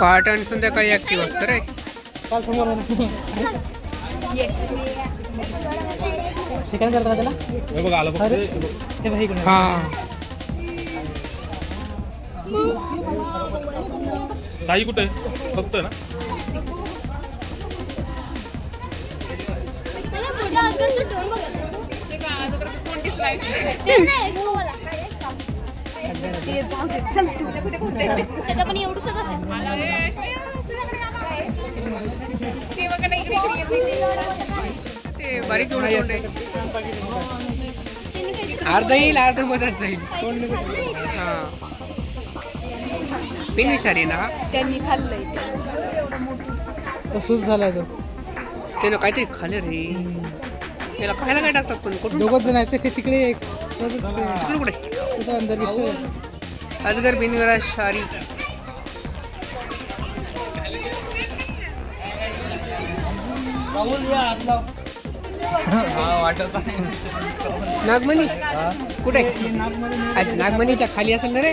पहाटे आणि संध्याकाळी ऍक्टिव्ह असतं रे. साई कुठे फक्त ना त्याचा पण एवढंच असेल. ते बारीक अर्धा येईल अर्धा मधात जाईल. पिनिशारी ना त्यांनी खाल्लंय तसंच झालं त्यानं काहीतरी खाल्लं रे. त्याला खायला काय टाकतात पण कुठून? दोघच जण आहेत ते तिकडे एक तिकडे कुठे अंदर अजगर बिनविरा शारी. नागमणी कुठे? नागमणीच्या खाली असेल ना रे.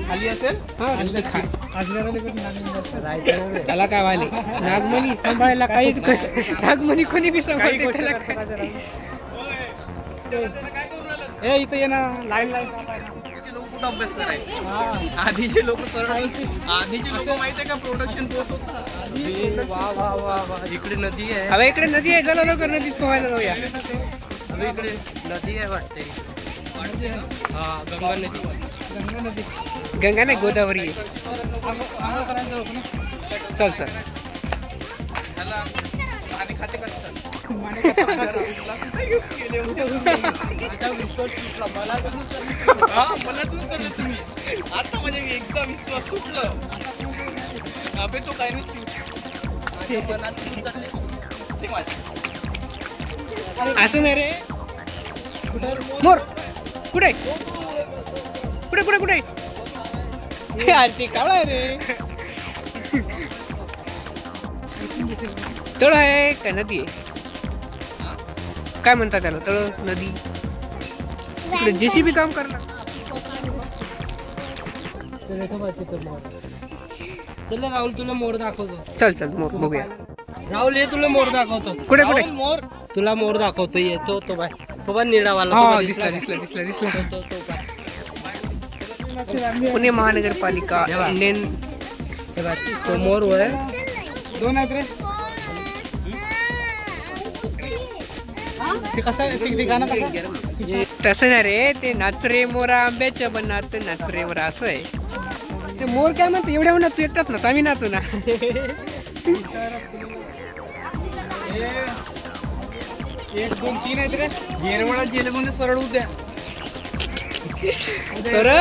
खाली असेल त्याला काय व्हायले? नागमणी सांभाळायला काही नागमणी कोणी बी सांभाळते त्याला काय. इथं ये ना लाईन अभ्यास करायचे. आधीचे लोक सरळ आधीचे लोक माहिती आहे का प्रोडक्शन पोहोच होता. इकडे नदी आहे. अबे इकडे नदी आहे. चला लवकर नदीत पोहायला जाऊया. अबे इकडे नदी आहे वाटते. हा गंगा नदी. गंगा नाही गोदावरी आहे. चल चल आणि खाते कसं मला दूर करलं तुम्ही आता म्हणजे एकदा विश्वास सुटलं. अबे तो काय नाही असं नाही रे. मोर कुठे कुठे कुठे कुठे? आरती काळा रे. तळ आहे काय नदी आहे? काय म्हणतात त्याला? तळ नदी. इकडे जेसीबी काम करणार. चल राहुल तुला मोर दाखवतो. चल चल मोर बघूया. राहुल हे तुला मोर दाखवतो. कुठे कुठे? मोर तुला मोर दाखवतो. येतो तो बाय तो बाय निळावाला. हा दिसला दिसला दिसला दिसला. पुणे महानगरपालिका इंडियन. तो मोर आहे. दोन आहेत रे. ते कसं ते गाणं कसं? तसं नाही रे. ते नाच रे मोरा आंब्याच्या बनात नाच रे मोरा असं आहे. ते मोर काय म्हणतो एवढ्या उन्हात तू एकटाच ना आम्ही नाचू ना. 1 2 3 आहेत रे. येरवडा जेलमध्ये सरळ उद्या सरळ